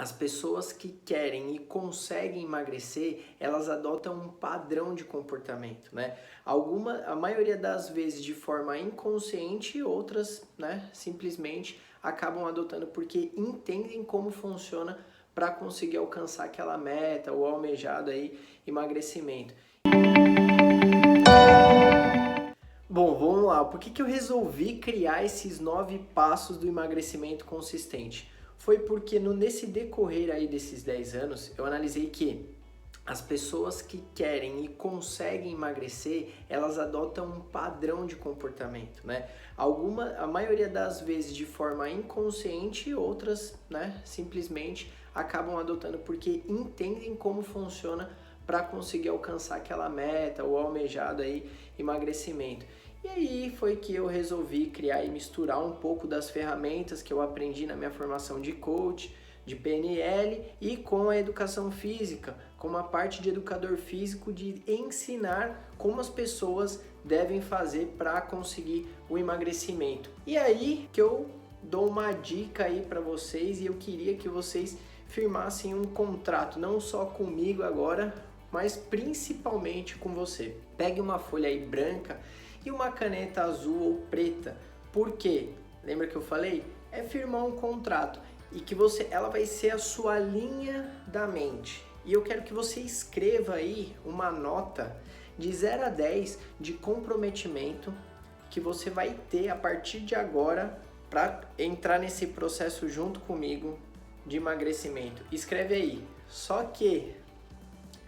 as pessoas que querem e conseguem emagrecer, elas adotam um padrão de comportamento, né? A maioria das vezes de forma inconsciente, outras, né, simplesmente acabam adotando porque entendem como funciona para conseguir alcançar aquela meta ou almejado aí emagrecimento. Bom, vamos lá. Por que eu resolvi criar esses 9 passos do emagrecimento consistente? Foi porque nesse decorrer aí desses 10 anos, eu analisei que as pessoas que querem e conseguem emagrecer, elas adotam um padrão de comportamento, né? A maioria das vezes de forma inconsciente, outras, né, simplesmente acabam adotando porque entendem como funciona para conseguir alcançar aquela meta ou almejado aí emagrecimento. E aí foi que eu resolvi criar e misturar um pouco das ferramentas que eu aprendi na minha formação de coach, de PNL e com a educação física, com a parte de educador físico, de ensinar como as pessoas devem fazer para conseguir o emagrecimento. E aí que eu dou uma dica aí para vocês e eu queria que vocês firmassem um contrato, não só comigo agora, mas principalmente com você. Pegue uma folha aí branca e uma caneta azul ou preta. Por quê? Lembra que eu falei? É firmar um contrato e que ela vai ser a sua linha da mente. E eu quero que você escreva aí uma nota de 0 a 10 de comprometimento que você vai ter a partir de agora para entrar nesse processo junto comigo de emagrecimento. Escreve aí. Só que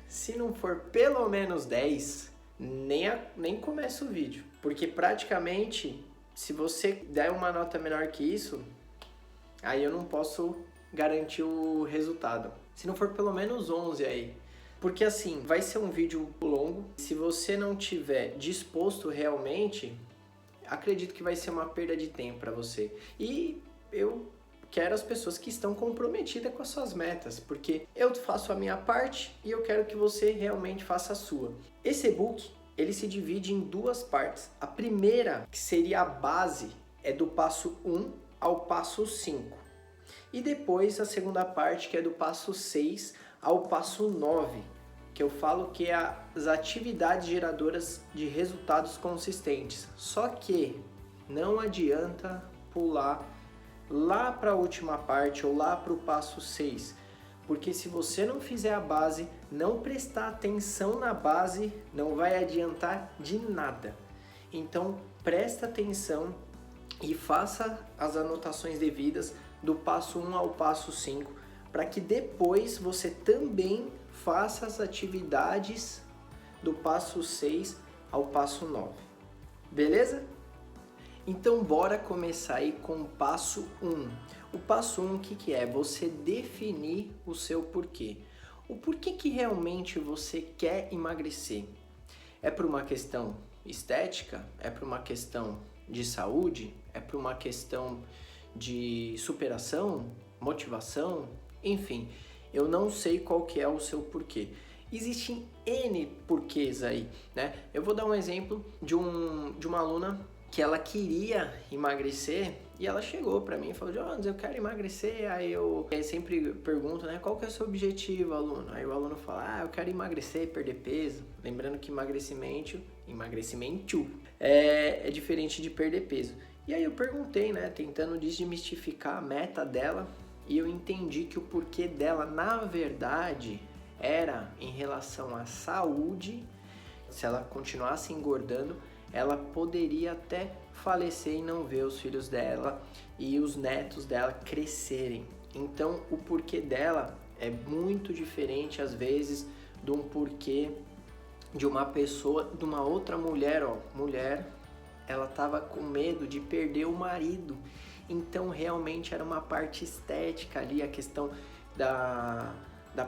se não for pelo menos 10, nem começa o vídeo. Porque praticamente, se você der uma nota menor que isso, aí eu não posso garantir o resultado. Se não for pelo menos 11 aí. Porque assim, vai ser um vídeo longo. Se você não tiver disposto realmente, acredito que vai ser uma perda de tempo para você. E eu quero as pessoas que estão comprometidas com as suas metas, porque eu faço a minha parte e eu quero que você realmente faça a sua. Esse e-book, ele se divide em 2 partes. A primeira, que seria a base, é do passo 1 ao passo 5. E depois a segunda parte, que é do passo 6 ao passo 9, que eu falo que é as atividades geradoras de resultados consistentes. Só que não adianta pular lá para a última parte ou lá para o passo 6, porque se você não fizer a base, não prestar atenção na base, não vai adiantar de nada. Então presta atenção e faça as anotações devidas do passo 1 ao passo 5, para que depois você também faça as atividades do passo 6 ao passo 9. Beleza? Então bora começar aí com o passo 1. O passo 1, o que é? Você definir o seu porquê. O porquê que realmente você quer emagrecer? É por uma questão estética? É por uma questão de saúde? É por uma questão de superação? Motivação? Enfim, eu não sei qual que é o seu porquê. Existem N porquês aí, né? Eu vou dar um exemplo de uma aluna que ela queria emagrecer e ela chegou pra mim e falou: Jonas, eu quero emagrecer. Aí eu sempre pergunto, né, qual que é o seu objetivo, aluno? Aí o aluno fala: eu quero emagrecer, perder peso. Lembrando que emagrecimento é diferente de perder peso. E aí eu perguntei, né, tentando desmistificar a meta dela, e eu entendi que o porquê dela, na verdade, era em relação à saúde. Se ela continuasse engordando, ela poderia até falecer e não ver os filhos dela e os netos dela crescerem. Então, o porquê dela é muito diferente, às vezes, de um porquê de uma pessoa, de uma outra mulher. Mulher, ela estava com medo de perder o marido. Então, realmente, era uma parte estética ali, a questão da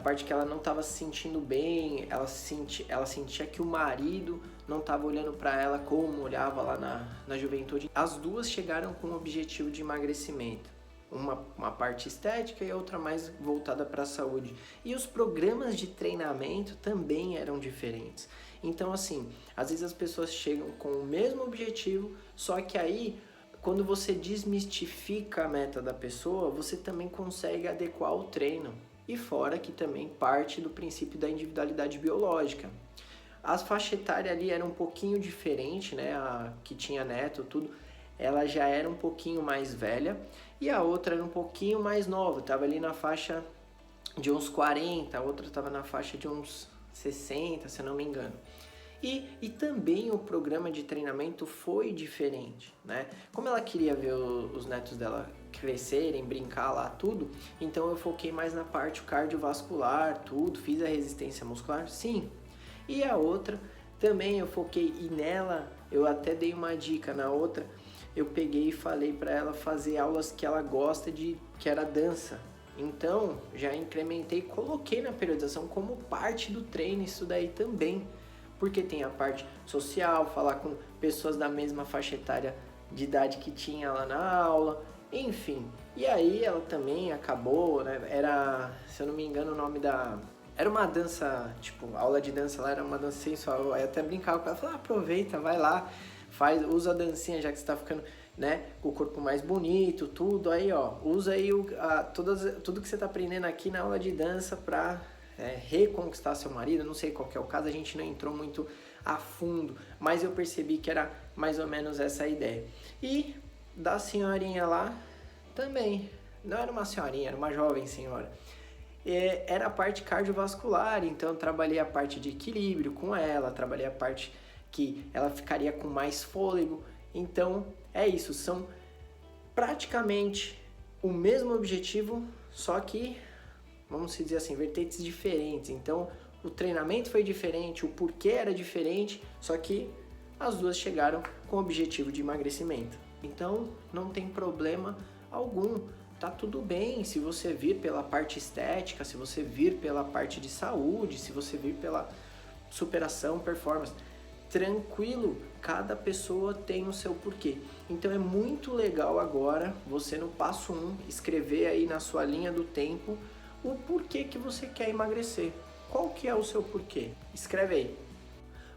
parte que ela não estava se sentindo bem, ela sentia que o marido não estava olhando para ela como olhava lá na juventude. As duas chegaram com o objetivo de emagrecimento, uma parte estética e outra mais voltada para a saúde. E os programas de treinamento também eram diferentes. Então, assim, às vezes as pessoas chegam com o mesmo objetivo, só que aí quando você desmistifica a meta da pessoa, você também consegue adequar o treino. E fora que também parte do princípio da individualidade biológica. As faixas etárias ali eram um pouquinho diferente, né? A que tinha neto, tudo, ela já era um pouquinho mais velha e a outra era um pouquinho mais nova, estava ali na faixa de uns 40, a outra estava na faixa de uns 60, se eu não me engano. E também o programa de treinamento foi diferente, né? Como ela queria ver os netos dela crescerem, brincar lá, tudo, então eu foquei mais na parte cardiovascular, tudo, fiz a resistência muscular, sim. E a outra também eu foquei, e nela eu até dei uma dica, na outra eu peguei e falei para ela fazer aulas que ela gosta de, que era dança. Então já incrementei, coloquei na periodização como parte do treino isso daí também. Porque tem a parte social, falar com pessoas da mesma faixa etária de idade que tinha lá na aula, enfim. E aí ela também acabou, né? Era, se eu não me engano, o nome da... Era uma dança, tipo, aula de dança lá, era uma dança sensual. Aí eu até brincava com ela, falava, aproveita, vai lá, usa a dancinha, já que você tá ficando, né, com o corpo mais bonito, tudo. Aí, ó, usa aí tudo que você tá aprendendo aqui na aula de dança pra... reconquistar seu marido, não sei qual que é o caso, a gente não entrou muito a fundo, mas eu percebi que era mais ou menos essa a ideia. E da senhorinha lá, também, não era uma senhorinha, era uma jovem senhora, era a parte cardiovascular, então eu trabalhei a parte de equilíbrio com ela, trabalhei a parte que ela ficaria com mais fôlego, então é isso, são praticamente o mesmo objetivo, só que vamos dizer assim, vertentes diferentes. Então, o treinamento foi diferente, o porquê era diferente, só que as duas chegaram com o objetivo de emagrecimento. Então, não tem problema algum. Tá tudo bem se você vir pela parte estética, se você vir pela parte de saúde, se você vir pela superação, performance. Tranquilo, cada pessoa tem o seu porquê. Então é muito legal agora você no passo 1 escrever aí na sua linha do tempo o porquê que você quer emagrecer. Qual que é o seu porquê? Escreve aí.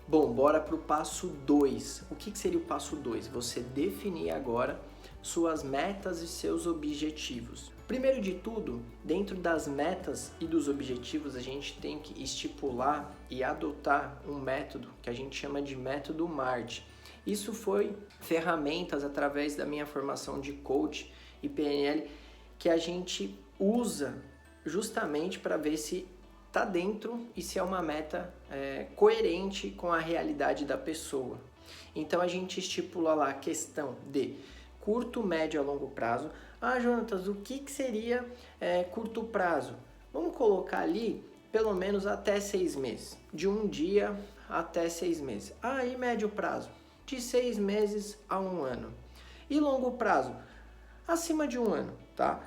Bom, bora pro passo 2. O que seria o passo 2? Você definir agora suas metas e seus objetivos. Primeiro de tudo, dentro das metas e dos objetivos, a gente tem que estipular e adotar um método que a gente chama de método MART. Isso foi ferramentas através da minha formação de coach e PNL que a gente usa justamente para ver se está dentro e se é uma meta coerente com a realidade da pessoa. Então a gente estipula lá a questão de curto, médio a longo prazo. Ah, Jonatas, o que seria curto prazo? Vamos colocar ali pelo menos até 6 meses, de um dia até 6 meses. Ah, e médio prazo? De 6 meses a 1 ano. E longo prazo? Acima de 1 ano, tá?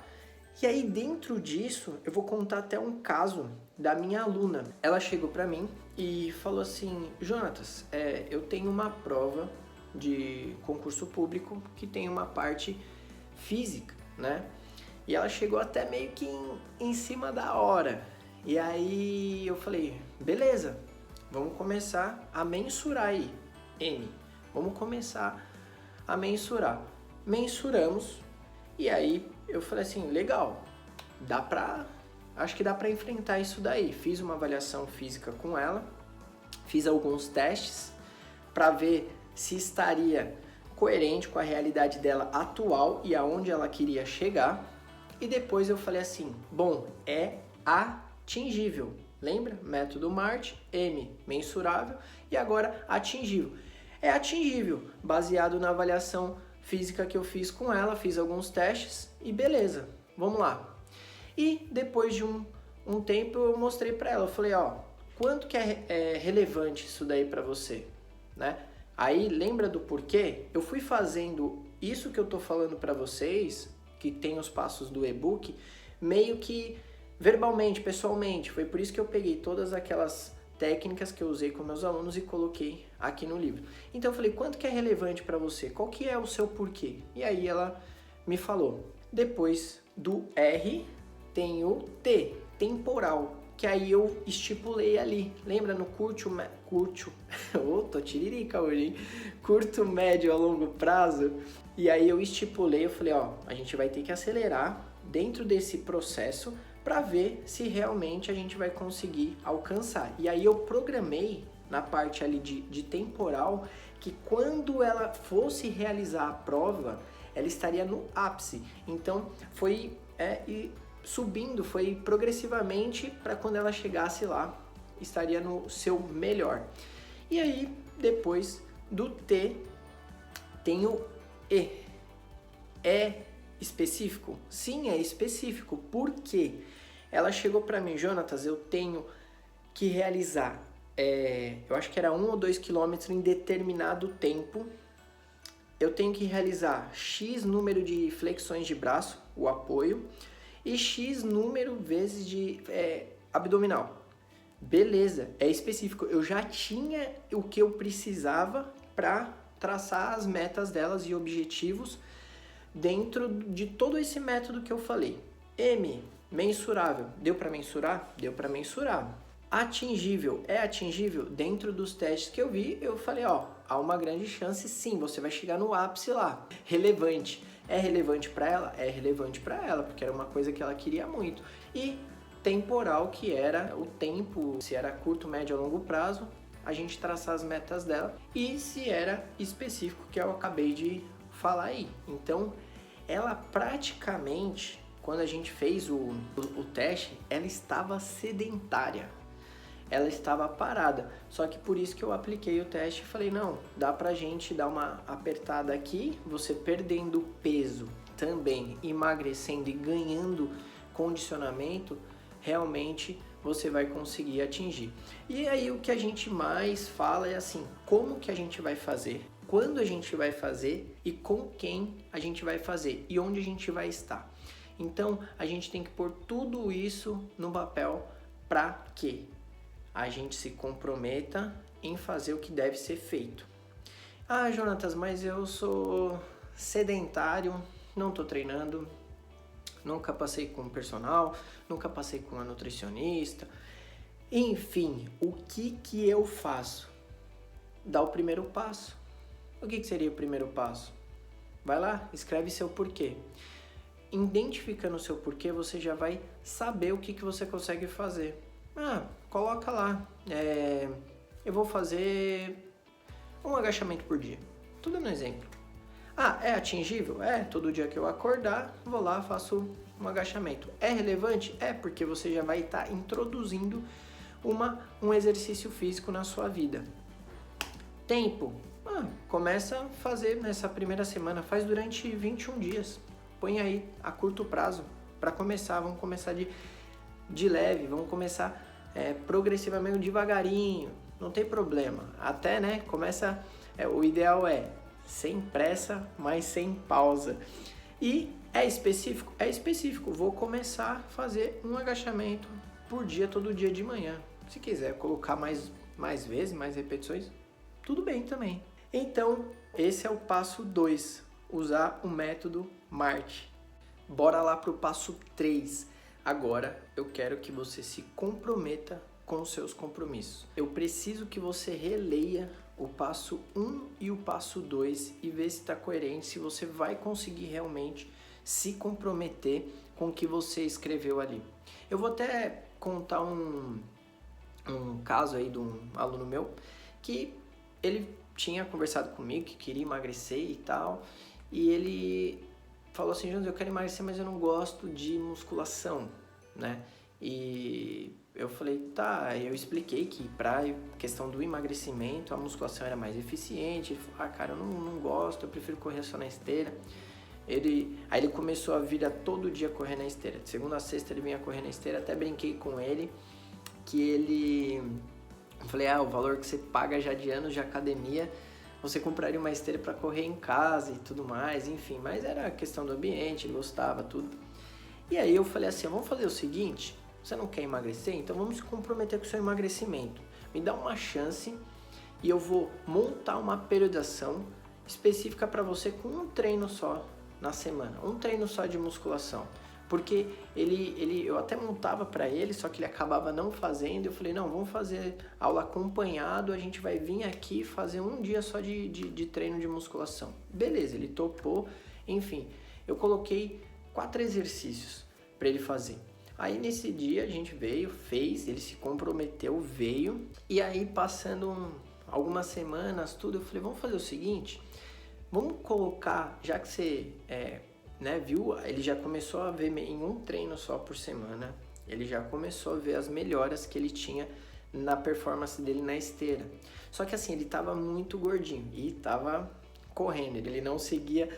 E aí dentro disso eu vou contar até um caso da minha aluna. Ela chegou para mim e falou assim, Jonatas, eu tenho uma prova de concurso público que tem uma parte física, né? E ela chegou até meio que em cima da hora. E aí eu falei, beleza, vamos começar a mensurar aí, M. Vamos começar a mensurar. Mensuramos e aí eu falei assim, legal, acho que dá pra enfrentar isso daí. Fiz uma avaliação física com ela, fiz alguns testes para ver se estaria coerente com a realidade dela atual e aonde ela queria chegar. E depois eu falei assim, bom, é atingível. Lembra? Método MART, M, mensurável, e agora atingível. É atingível, baseado na avaliação física que eu fiz com ela, fiz alguns testes e beleza, vamos lá. E depois de um tempo eu mostrei para ela, eu falei, ó, quanto que é relevante isso daí para você, né? Aí, lembra do porquê? Eu fui fazendo isso que eu tô falando para vocês, que tem os passos do e-book, meio que verbalmente, pessoalmente. Foi por isso que eu peguei todas aquelas técnicas que eu usei com meus alunos e coloquei aqui no livro. Então eu falei, quanto que é relevante para você? Qual que é o seu porquê? E aí ela me falou. Depois do R tem o T, temporal. que aí eu estipulei ali. Lembra no tô tiririca hoje, hein? Curto, médio a longo prazo. E aí eu estipulei, eu falei, ó, a gente vai ter que acelerar dentro desse processo para ver se realmente a gente vai conseguir alcançar. E aí eu programei na parte ali de temporal que quando ela fosse realizar a prova, ela estaria no ápice. Então foi subindo, foi progressivamente para quando ela chegasse lá, estaria no seu melhor. E aí depois do T tem o E. É específico? Sim, é específico. Por quê? Ela chegou para mim, Jonatas, eu tenho que realizar, eu acho que era 1 ou 2 quilômetros em determinado tempo. Eu tenho que realizar X número de flexões de braço, o apoio, e X número vezes de abdominal. Beleza, é específico. Eu já tinha o que eu precisava para traçar as metas delas e objetivos dentro de todo esse método que eu falei. M, mensurável. Deu para mensurar? Deu para mensurar. Atingível. É atingível? Dentro dos testes que eu vi, eu falei, ó, há uma grande chance sim, você vai chegar no ápice lá. Relevante. É relevante para ela? É relevante para ela, porque era uma coisa que ela queria muito. E temporal, que era o tempo, se era curto, médio ou longo prazo, a gente traçar as metas dela. E se era específico, que eu acabei de falar aí. Então, ela praticamente, quando a gente fez o teste, ela estava sedentária. Ela estava parada, só que por isso que eu apliquei o teste e falei, não, dá pra gente dar uma apertada aqui, você perdendo peso também, emagrecendo e ganhando condicionamento, realmente você vai conseguir atingir. E aí o que a gente mais fala é assim, como que a gente vai fazer, quando a gente vai fazer e com quem a gente vai fazer e onde a gente vai estar. Então a gente tem que pôr tudo isso no papel para quê? A gente se comprometa em fazer o que deve ser feito. Ah, Jonatas, mas eu sou sedentário, não estou treinando, nunca passei com personal, nunca passei com uma nutricionista. Enfim, o que eu faço? Dá o primeiro passo. O que seria o primeiro passo? Vai lá, escreve seu porquê. Identificando o seu porquê, você já vai saber o que você consegue fazer. Coloca lá, eu vou fazer um agachamento por dia. Tudo no exemplo. É atingível? Todo dia que eu acordar, vou lá, faço um agachamento. É relevante? Porque você já vai estar introduzindo um exercício físico na sua vida. Tempo? Começa a fazer nessa primeira semana, faz durante 21 dias. Põe aí a curto prazo para começar, vamos começar de leve, vamos começar progressivamente, devagarinho, não tem problema. Até, começa, o ideal é sem pressa, mas sem pausa. E é específico? É específico, vou começar a fazer um agachamento por dia, todo dia de manhã. Se quiser colocar mais vezes, mais repetições, tudo bem também. Então, esse é o passo 2, usar o método MART. Bora lá para o passo 3. Agora, eu quero que você se comprometa com os seus compromissos. Eu preciso que você releia o passo 1 e o passo 2 e ver se está coerente, se você vai conseguir realmente se comprometer com o que você escreveu ali. Eu vou até contar um caso aí de um aluno meu que ele tinha conversado comigo que queria emagrecer e tal, e ele falou assim, Jonas, eu quero emagrecer, mas eu não gosto de musculação, né? E eu falei, tá, eu expliquei que pra questão do emagrecimento, a musculação era mais eficiente. Ele falou, cara, eu não gosto, eu prefiro correr só na esteira. Aí ele começou a vir a todo dia correr na esteira. De segunda a sexta ele vinha correr na esteira, até brinquei com ele, eu falei, o valor que você paga já de anos de academia, você compraria uma esteira para correr em casa e tudo mais, enfim. Mas era a questão do ambiente, ele gostava, tudo. E aí eu falei assim, vamos fazer o seguinte, você não quer emagrecer? Então vamos se comprometer com o seu emagrecimento. Me dá uma chance e eu vou montar uma periodização específica para você com um treino só na semana. Um treino só de musculação. Porque eu até montava para ele, só que ele acabava não fazendo. Eu falei, não, vamos fazer aula acompanhado, a gente vai vir aqui fazer um dia só de treino de musculação. Beleza, ele topou, enfim. Eu coloquei 4 exercícios para ele fazer. Aí nesse dia a gente veio, fez, ele se comprometeu, veio. E aí passando algumas semanas, tudo, eu falei, vamos fazer o seguinte, vamos colocar, já que você viu, ele já começou a ver em um treino só por semana, ele já começou a ver as melhoras que ele tinha na performance dele na esteira. Só que assim, ele tava muito gordinho e tava correndo, ele não seguia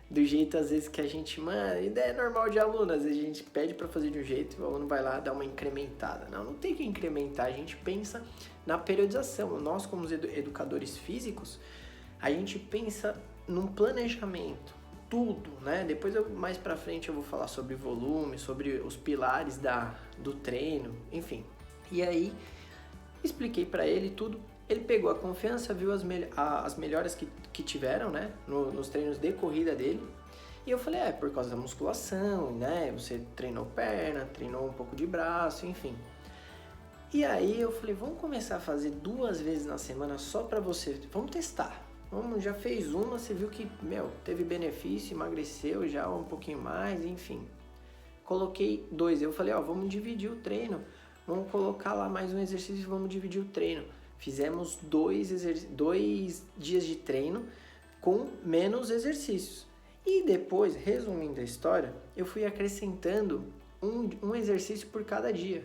do jeito às vezes que a gente, ideia é normal de aluno, às vezes a gente pede para fazer de um jeito e o aluno vai lá dar uma incrementada. Não tem que incrementar, a gente pensa na periodização. Nós como educadores físicos, a gente pensa num planejamento, tudo, né? Depois mais pra frente eu vou falar sobre volume, sobre os pilares do treino, enfim. E aí, expliquei pra ele tudo, ele pegou a confiança, viu as melhoras que tiveram, né? Nos treinos de corrida dele. E eu falei, por causa da musculação, né? Você treinou perna, treinou um pouco de braço, enfim. E aí eu falei, vamos começar a fazer 2 vezes na semana só pra você, vamos testar. Já fez uma, você viu que, teve benefício, emagreceu já um pouquinho mais, enfim. Coloquei 2, eu falei, vamos dividir o treino, vamos colocar lá mais um exercício e vamos dividir o treino. Fizemos 2 dias de treino com menos exercícios. E depois, resumindo a história, eu fui acrescentando um exercício por cada dia.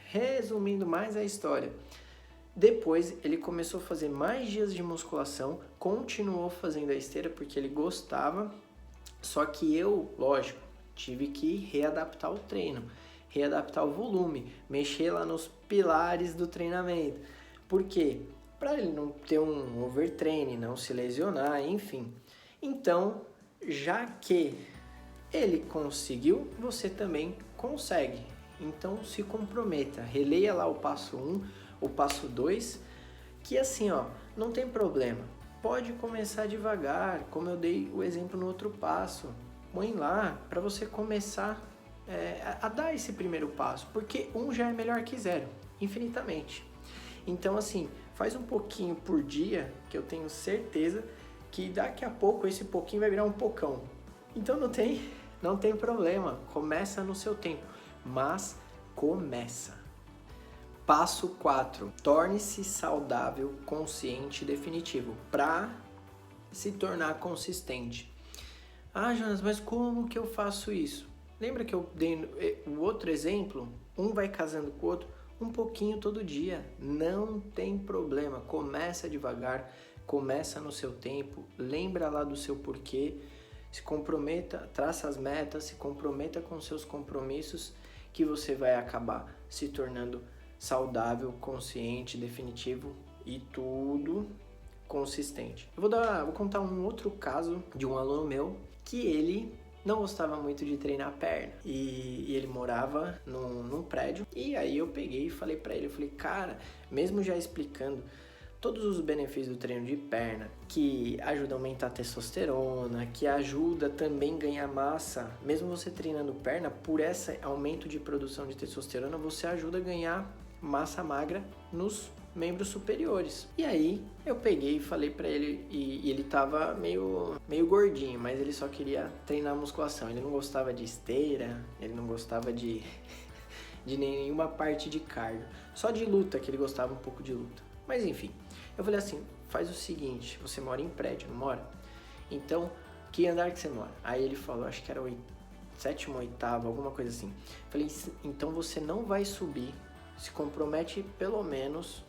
Resumindo mais a história. Depois ele começou a fazer mais dias de musculação, continuou fazendo a esteira porque ele gostava, só que eu, lógico, tive que readaptar o treino, readaptar o volume, mexer lá nos pilares do treinamento. Por quê? Para ele não ter um overtraining, não se lesionar, enfim. Então, já que ele conseguiu, você também consegue. Então se comprometa, releia lá o passo 1, o passo 2, que assim, não tem problema. Pode começar devagar, como eu dei o exemplo no outro passo. Põe lá para você começar a dar esse primeiro passo, porque 1 já é melhor que 0, infinitamente. Então assim, faz um pouquinho por dia, que eu tenho certeza que daqui a pouco esse pouquinho vai virar um pocão. Então não tem problema, começa no seu tempo, mas começa. Passo 4. Torne-se saudável, consciente e definitivo para se tornar consistente. Jonas, mas como que eu faço isso? Lembra que eu dei o outro exemplo? Um vai casando com o outro, um pouquinho todo dia. Não tem problema. Começa devagar, começa no seu tempo, lembra lá do seu porquê, se comprometa, traça as metas, se comprometa com seus compromissos, que você vai acabar se tornando saudável, consciente, definitivo e tudo consistente. Eu vou contar um outro caso de um aluno meu que ele não gostava muito de treinar a perna e ele morava num prédio, e aí eu peguei e falei pra ele, cara, mesmo já explicando todos os benefícios do treino de perna, que ajuda a aumentar a testosterona, que ajuda também a ganhar massa, mesmo você treinando perna, por esse aumento de produção de testosterona, você ajuda a ganhar massa magra nos membros superiores. E aí eu peguei e falei pra ele, e ele tava meio gordinho, mas ele só queria treinar musculação, ele não gostava de esteira, ele não gostava de nenhuma parte de cardio, só de luta, que ele gostava um pouco de luta. Mas enfim, eu falei assim, faz o seguinte, você mora em prédio, não mora? Então, que andar que você mora? Aí ele falou, acho que era o 7º, 8º, alguma coisa assim. Falei, então você não vai subir, se compromete pelo menos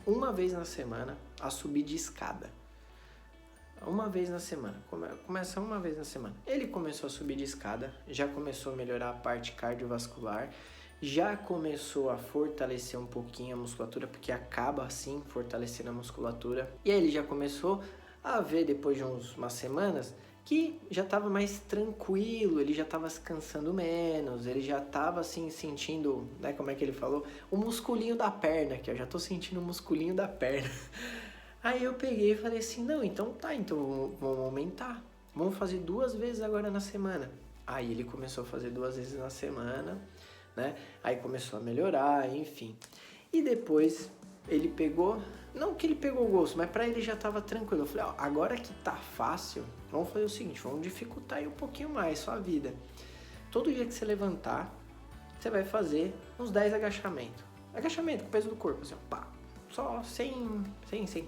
uma vez na semana a subir de escada. Uma vez na semana, começa uma vez na semana. Ele começou a subir de escada, já começou a melhorar a parte cardiovascular, já começou a fortalecer um pouquinho a musculatura, porque acaba assim fortalecendo a musculatura. E aí ele já começou a ver, depois de umas semanas, que já estava mais tranquilo, ele já estava se cansando menos, ele já estava assim sentindo, né, como é que ele falou? O musculinho da perna, que eu já tô sentindo o musculinho da perna. Aí eu peguei e falei assim, não, então vamos aumentar, vamos fazer 2 vezes agora na semana. Aí ele começou a fazer 2 vezes na semana, né? Aí começou a melhorar, enfim. E depois ele pegou, não que ele pegou o gosto, mas pra ele já tava tranquilo. Eu falei, ó, agora que tá fácil, vamos fazer o seguinte, vamos dificultar aí um pouquinho mais a sua vida. Todo dia que você levantar, você vai fazer uns 10 agachamentos. Agachamento com o peso do corpo, assim, ó, pá. Só sem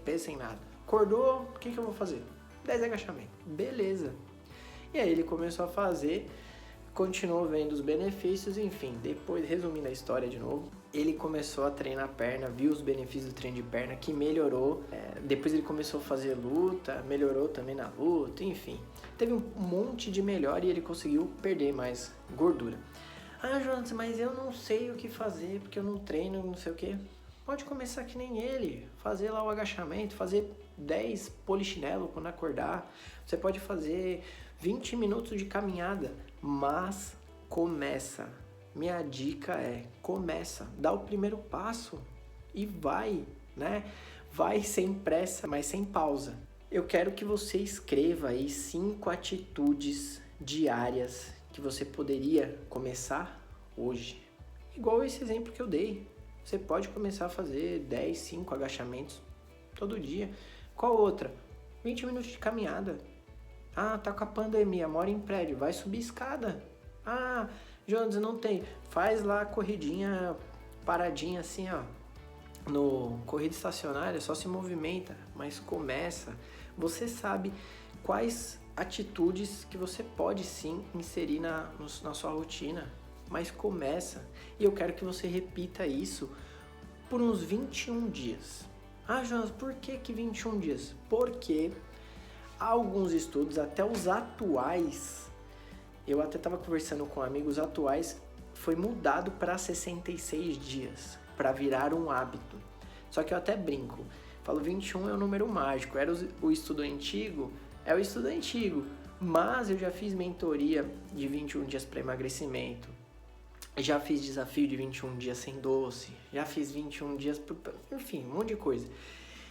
peso, sem nada. Acordou, o que eu vou fazer? 10 agachamentos. Beleza. E aí ele começou a fazer, continuou vendo os benefícios, enfim. Depois, resumindo a história de novo, ele começou a treinar perna, viu os benefícios do treino de perna, que melhorou. Depois ele começou a fazer luta, melhorou também na luta, enfim. Teve um monte de melhora e ele conseguiu perder mais gordura. Ah, Jonas, mas eu não sei o que fazer, porque eu não treino, não sei o que. Pode começar que nem ele, fazer lá o agachamento, fazer 10 polichinelo quando acordar. Você pode fazer 20 minutos de caminhada, mas começa. Minha dica é, começa, dá o primeiro passo e vai, né? Vai sem pressa, mas sem pausa. Eu quero que você escreva aí 5 atitudes diárias que você poderia começar hoje. Igual esse exemplo que eu dei. Você pode começar a fazer 10, 5 agachamentos todo dia. Qual outra? 20 minutos de caminhada. Ah, tá com a pandemia, mora em prédio, vai subir escada. Ah, Jonas, não tem. Faz lá a corridinha paradinha assim, ó. No corrida estacionária, só se movimenta, mas começa. Você sabe quais atitudes que você pode sim inserir na sua rotina, mas começa. E eu quero que você repita isso por uns 21 dias. Ah, Jonas, por que 21 dias? Porque há alguns estudos, até os atuais, eu até estava conversando com amigos atuais, foi mudado para 66 dias, para virar um hábito. Só que eu até brinco, falo 21 é um número mágico, era o estudo antigo, é o estudo antigo, mas eu já fiz mentoria de 21 dias para emagrecimento, já fiz desafio de 21 dias sem doce, já fiz 21 dias, enfim, um monte de coisa.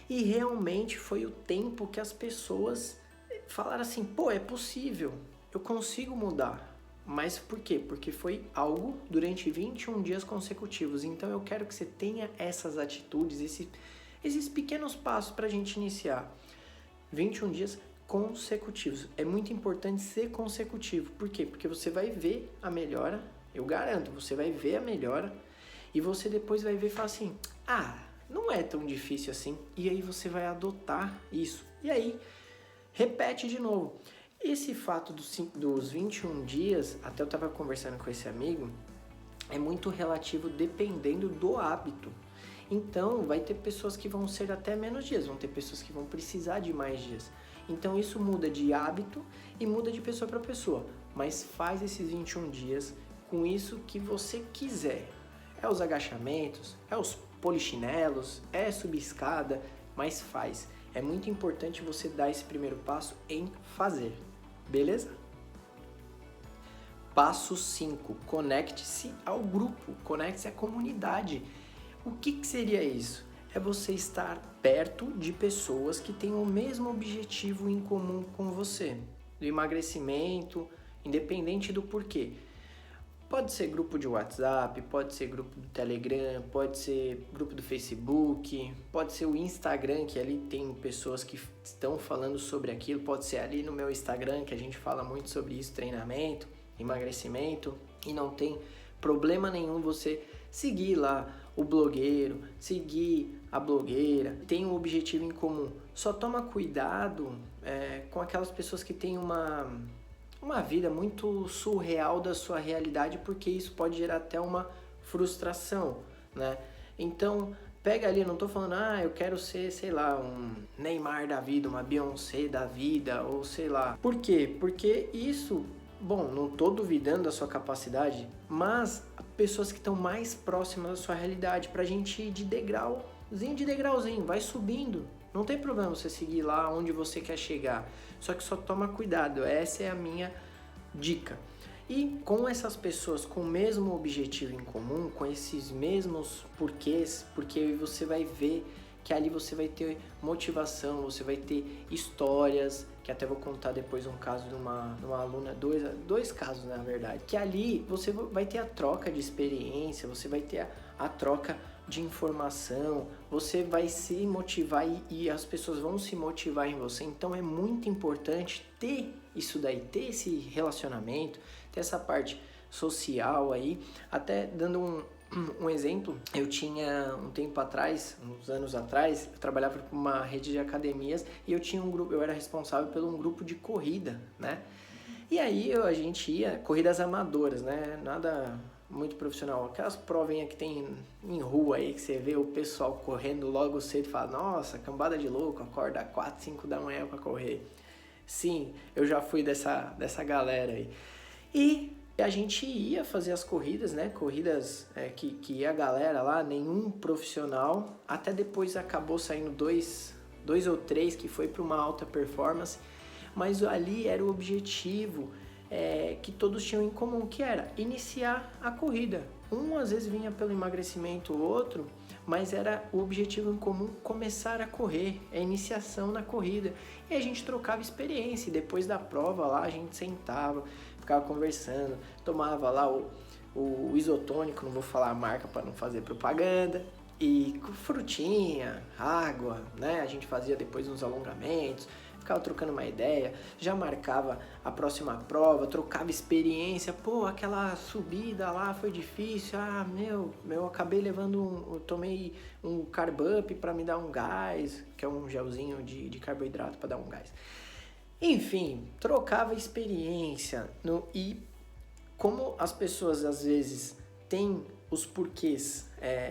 E realmente foi o tempo que as pessoas falaram assim, pô, é possível, eu consigo mudar. Mas por quê? Porque foi algo durante 21 dias consecutivos. Então eu quero que você tenha essas atitudes, esses pequenos passos para a gente iniciar. 21 dias consecutivos. É muito importante ser consecutivo. Por quê? Porque você vai ver a melhora, eu garanto, você vai ver a melhora e você depois vai ver e falar assim, ah, não é tão difícil assim. E aí você vai adotar isso. E aí, repete de novo. Esse fato dos 21 dias, até eu estava conversando com esse amigo, é muito relativo dependendo do hábito. Então, vai ter pessoas que vão ser até menos dias, vão ter pessoas que vão precisar de mais dias. Então, isso muda de hábito e muda de pessoa para pessoa. Mas faz esses 21 dias com isso que você quiser. É os agachamentos, é os polichinelos, é subir escada, mas faz. É muito importante você dar esse primeiro passo em fazer. Beleza? Passo 5. Conecte-se ao grupo, conecte-se à comunidade. O que seria isso? É você estar perto de pessoas que têm o mesmo objetivo em comum com você. Do emagrecimento, independente do porquê. Pode ser grupo de WhatsApp, pode ser grupo do Telegram, pode ser grupo do Facebook, pode ser o Instagram, que ali tem pessoas que estão falando sobre aquilo, pode ser ali no meu Instagram, que a gente fala muito sobre isso, treinamento, emagrecimento, e não tem problema nenhum você seguir lá o blogueiro, seguir a blogueira, tem um objetivo em comum. Só toma cuidado com aquelas pessoas que têm uma vida muito surreal da sua realidade, porque isso pode gerar até uma frustração, né? Então, pega ali, não tô falando, eu quero ser, sei lá, um Neymar da vida, uma Beyoncé da vida, ou sei lá. Por quê? Porque isso, bom, não tô duvidando da sua capacidade, mas pessoas que estão mais próximas da sua realidade, pra gente ir de degrauzinho, vai subindo. Não tem problema você seguir lá onde você quer chegar, só que só toma cuidado, essa é a minha dica. E com essas pessoas com o mesmo objetivo em comum, com esses mesmos porquês, porque você vai ver que ali você vai ter motivação, você vai ter histórias, que até vou contar depois um caso de uma aluna, dois casos na verdade, que ali você vai ter a troca de experiência, você vai ter a troca de informação, você vai se motivar e as pessoas vão se motivar em você. Então é muito importante ter isso daí, ter esse relacionamento, ter essa parte social aí. Até dando um exemplo, eu tinha um tempo atrás, uns anos atrás, eu trabalhava para uma rede de academias e eu tinha um grupo, eu era responsável por um grupo de corrida, né? E aí a gente ia, corridas amadoras, né? Nada muito profissional. Aquelas provinhas que tem em rua aí, que você vê o pessoal correndo logo cedo e fala, nossa, cambada de louco, acorda 4, 5 da manhã para correr. Sim, eu já fui dessa galera aí. E a gente ia fazer as corridas, né? Corridas que ia a galera lá, nenhum profissional. Até depois acabou saindo dois ou três que foi para uma alta performance. Mas ali era o objetivo que todos tinham em comum, que era iniciar a corrida. Um às vezes vinha pelo emagrecimento, o outro, mas era o objetivo em comum começar a correr, a iniciação na corrida. E a gente trocava experiência, e depois da prova lá a gente sentava, ficava conversando, tomava lá o isotônico, não vou falar a marca para não fazer propaganda, e frutinha, água, né? A gente fazia depois uns alongamentos, ficava trocando uma ideia, já marcava a próxima prova, trocava experiência, pô, aquela subida lá foi difícil, eu acabei levando eu tomei um Carb Up para me dar um gás, que é um gelzinho de carboidrato para dar um gás. Enfim, trocava experiência e como as pessoas às vezes têm os porquês,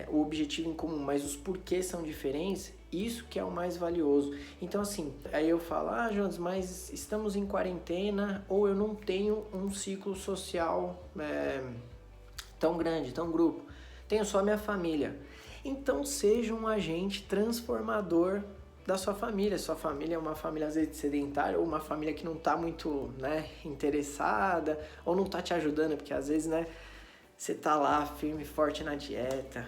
o objetivo em comum, mas os porquês são diferentes, isso que é o mais valioso. Então assim, aí eu falo, Jonas, mas estamos em quarentena ou eu não tenho um ciclo social tão grande, tão grupo, tenho só minha família. Então seja um agente transformador da sua família. Sua família é uma família às vezes sedentária ou uma família que não está muito, interessada ou não está te ajudando, porque às vezes, você tá lá firme e forte na dieta,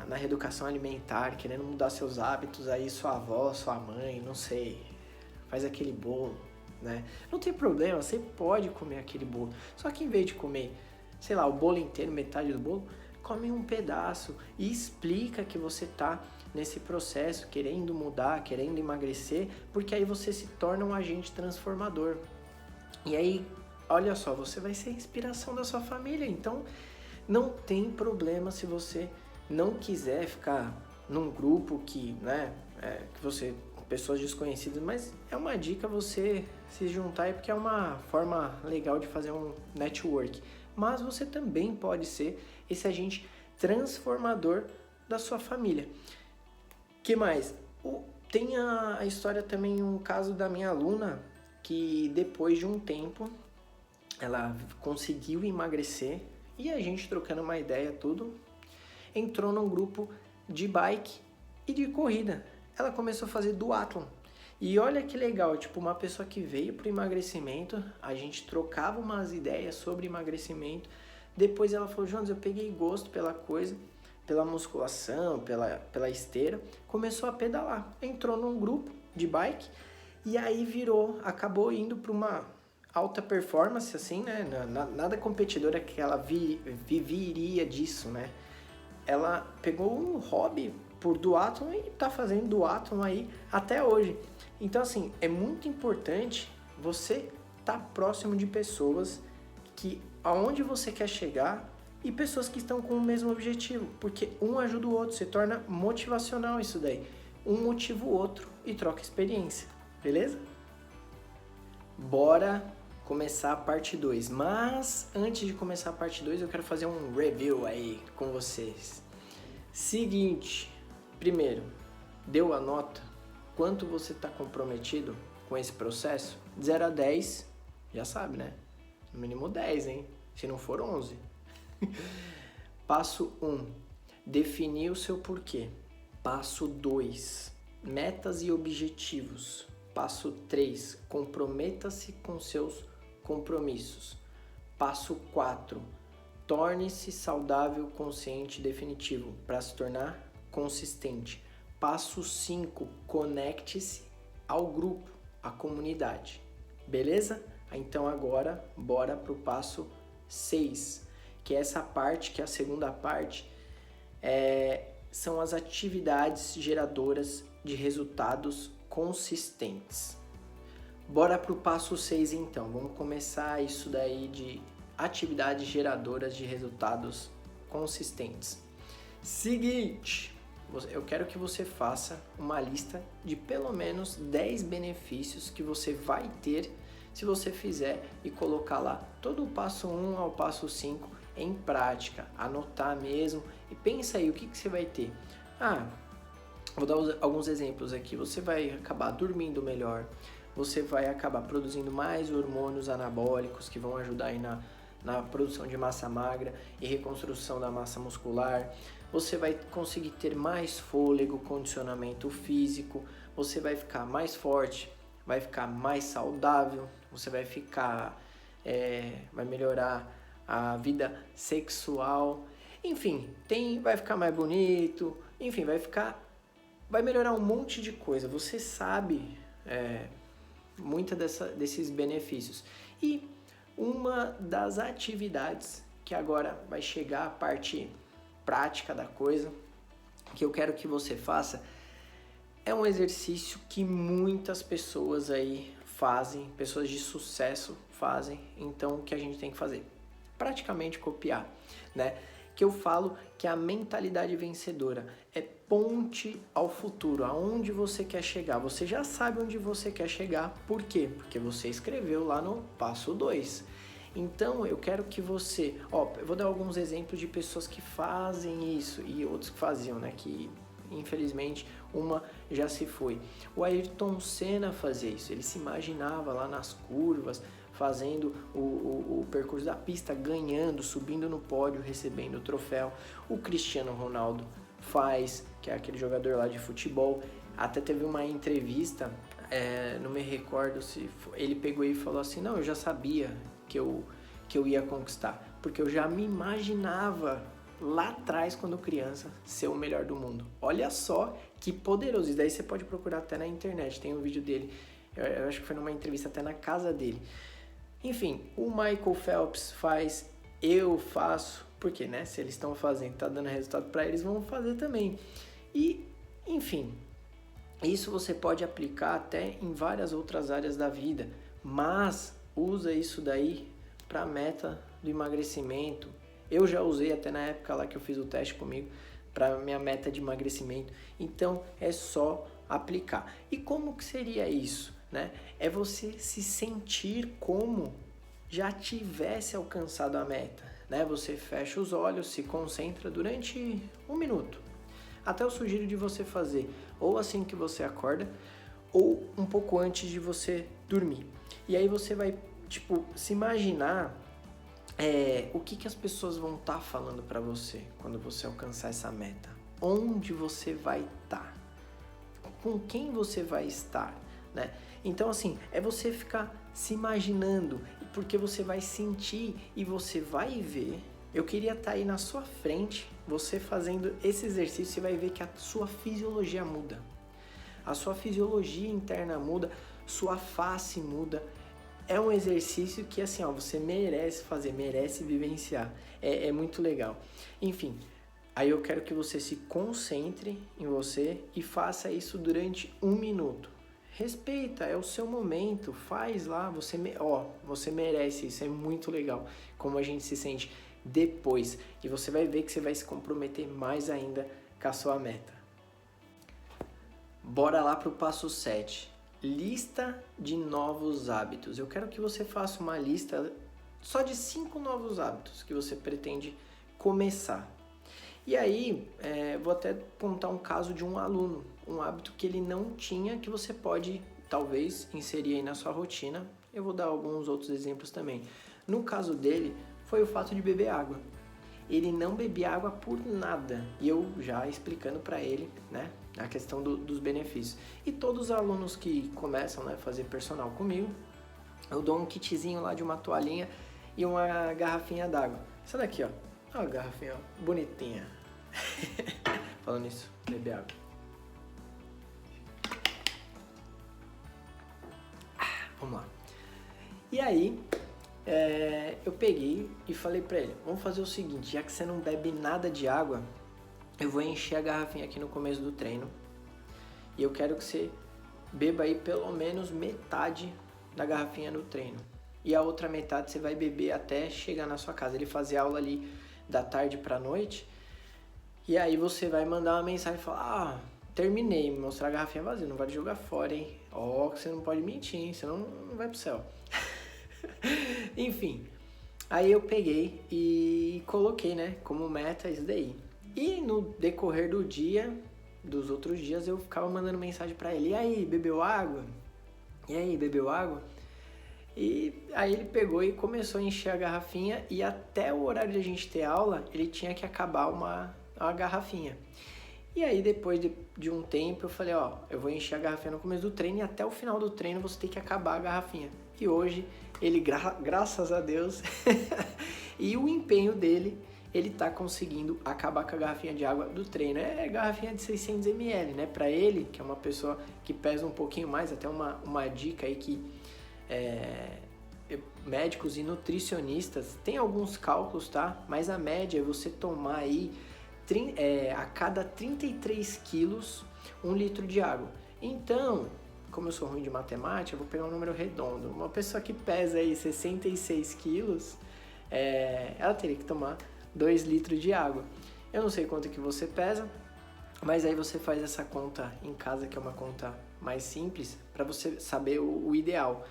na reeducação alimentar, querendo mudar seus hábitos, aí sua avó, sua mãe, não sei, faz aquele bolo, Não tem problema, você pode comer aquele bolo, só que em vez de comer, sei lá, o bolo inteiro, metade do bolo, come um pedaço e explica que você tá nesse processo, querendo mudar, querendo emagrecer, porque aí você se torna um agente transformador. E aí, olha só, você vai ser a inspiração da sua família, então não tem problema se você não quiser ficar num grupo que você, pessoas desconhecidas, mas é uma dica você se juntar aí, porque é uma forma legal de fazer um network. Mas você também pode ser esse agente transformador da sua família. Que mais? Tem a história também, um caso da minha aluna, que depois de um tempo, ela conseguiu emagrecer, e a gente trocando uma ideia, tudo, entrou num grupo de bike e de corrida. Ela começou a fazer duatlon. E olha que legal, uma pessoa que veio para o emagrecimento, a gente trocava umas ideias sobre emagrecimento. Depois ela falou, Jonas, eu peguei gosto pela coisa, pela musculação, pela esteira, começou a pedalar. Entrou num grupo de bike e aí acabou indo para uma alta performance, assim, nada competidora, que ela viveria disso, Ela pegou um hobby por duatlon e tá fazendo duatlon aí até hoje. Então, assim, é muito importante você estar próximo de pessoas que aonde você quer chegar e pessoas que estão com o mesmo objetivo, porque um ajuda o outro, se torna motivacional isso daí. Um motiva o outro e troca experiência, beleza? Bora começar a parte 2, mas antes de começar a parte 2 eu quero fazer um review aí com vocês. Seguinte, primeiro, deu a nota? Quanto você está comprometido com esse processo? 0 a 10, já sabe, No mínimo 10, hein? Se não for 11. Passo 1, definir o seu porquê. Passo 2, metas e objetivos. Passo 3, comprometa-se com seus compromissos. Passo 4, torne-se saudável, consciente e definitivo para se tornar consistente. Passo 5, conecte-se ao grupo, à comunidade. Beleza? Então agora, bora para o passo 6, que é essa parte, que é a segunda parte, são as atividades geradoras de resultados consistentes. Bora para o passo 6 então, vamos começar isso daí de atividades geradoras de resultados consistentes. Seguinte, eu quero que você faça uma lista de pelo menos 10 benefícios que você vai ter se você fizer e colocar lá todo o passo 1 ao passo 5 em prática, anotar mesmo e pensa aí o que você vai ter. Vou dar alguns exemplos aqui. Você vai acabar dormindo melhor, você vai acabar produzindo mais hormônios anabólicos que vão ajudar aí na produção de massa magra e reconstrução da massa muscular. Você vai conseguir ter mais fôlego, condicionamento físico, você vai ficar mais forte, vai ficar mais saudável, você vai ficar, vai melhorar a vida sexual, enfim, vai ficar mais bonito, enfim, vai melhorar um monte de coisa. Você sabe desses benefícios. E uma das atividades que agora vai chegar a parte prática da coisa, que eu quero que você faça, é um exercício que muitas pessoas aí fazem, pessoas de sucesso fazem, então o que a gente tem que fazer? Praticamente copiar, né? Que eu falo que a mentalidade vencedora é ponte ao futuro, aonde você quer chegar. Você já sabe onde você quer chegar, por quê? Porque você escreveu lá no passo 2. Então eu quero que você, eu vou dar alguns exemplos de pessoas que fazem isso e outros que faziam, né? Que infelizmente uma já se foi. O Ayrton Senna fazia isso, ele se imaginava lá nas curvas, fazendo o percurso da pista, ganhando, subindo no pódio, recebendo o troféu. O Cristiano Ronaldo faz, que é aquele jogador lá de futebol. Até teve uma entrevista, não me recordo se ele pegou e falou assim, não, eu já sabia que eu ia conquistar, porque eu já me imaginava lá atrás, quando criança, ser o melhor do mundo. Olha só que poderoso. Isso daí você pode procurar até na internet, tem um vídeo dele, eu acho que foi numa entrevista até na casa dele. Enfim, o Michael Phelps faz, eu faço, porque, né, se eles estão fazendo, tá dando resultado para eles, vão fazer também. E, enfim, isso você pode aplicar até em várias outras áreas da vida, mas usa isso daí para a meta do emagrecimento. Eu já usei até na época lá que eu fiz o teste comigo para minha meta de emagrecimento. Então é só aplicar. E como que seria isso, né? É você se sentir como já tivesse alcançado a meta, né? Você fecha os olhos, se concentra durante 1 minuto. Até eu sugiro de você fazer ou assim que você acorda ou um pouco antes de você dormir. E aí você vai, se imaginar o que as pessoas vão estar falando para você quando você alcançar essa meta. Onde você vai estar? Com quem você vai estar, né? Então, assim, é você ficar se imaginando, porque você vai sentir e você vai ver. Eu queria estar aí na sua frente, você fazendo esse exercício, você vai ver que a sua fisiologia muda. A sua fisiologia interna muda, sua face muda. É um exercício que, assim, você merece fazer, merece vivenciar. É muito legal. Enfim, aí eu quero que você se concentre em você e faça isso durante 1 minuto. Respeita, é o seu momento, faz lá, você merece isso, é muito legal como a gente se sente depois. E você vai ver que você vai se comprometer mais ainda com a sua meta. Bora lá para o passo 7. Lista de novos hábitos. Eu quero que você faça uma lista só de 5 novos hábitos que você pretende começar. E aí, vou até contar um caso de um aluno, um hábito que ele não tinha, que você pode, talvez, inserir aí na sua rotina. Eu vou dar alguns outros exemplos também. No caso dele, foi o fato de beber água. Ele não bebia água por nada, e eu já explicando para ele, né, a questão dos benefícios. E todos os alunos que começam, né, a fazer personal comigo, eu dou um kitzinho lá de uma toalhinha e uma garrafinha d'água. Essa daqui, ó, a garrafinha bonitinha. Falando isso, beber água. Vamos lá. E aí, eu peguei e falei pra ele, vamos fazer o seguinte, já que você não bebe nada de água, eu vou encher a garrafinha aqui no começo do treino e eu quero que você beba aí pelo menos metade da garrafinha no treino. E a outra metade você vai beber até chegar na sua casa. Ele fazia aula ali da tarde pra noite. E aí você vai mandar uma mensagem e falar, terminei, mostrar a garrafinha vazia, não vai jogar fora, hein? Ó, que você não pode mentir, hein? Senão não vai pro céu. Enfim, aí eu peguei e coloquei, né, como meta isso daí. E no decorrer do dia, dos outros dias, eu ficava mandando mensagem pra ele. E aí, bebeu água? E aí, bebeu água? E aí ele pegou e começou a encher a garrafinha e até o horário de a gente ter aula, ele tinha que acabar uma garrafinha. E aí depois de um tempo eu falei, ó, eu vou encher a garrafinha no começo do treino e até o final do treino você tem que acabar a garrafinha. E hoje ele, graças a Deus, e o empenho dele, ele tá conseguindo acabar com a garrafinha de água do treino. É garrafinha de 600 ml, né? Pra ele, que é uma pessoa que pesa um pouquinho mais, até uma dica aí que médicos e nutricionistas tem alguns cálculos, tá? Mas a média é você tomar aí a cada 33 quilos 1 litro de água. Então, como eu sou ruim de matemática, eu vou pegar um número redondo. Uma pessoa que pesa aí 66 quilos, ela teria que tomar 2 litros de água. Eu não sei quanto que você pesa, mas aí você faz essa conta em casa, que é uma conta mais simples, para você saber o ideal.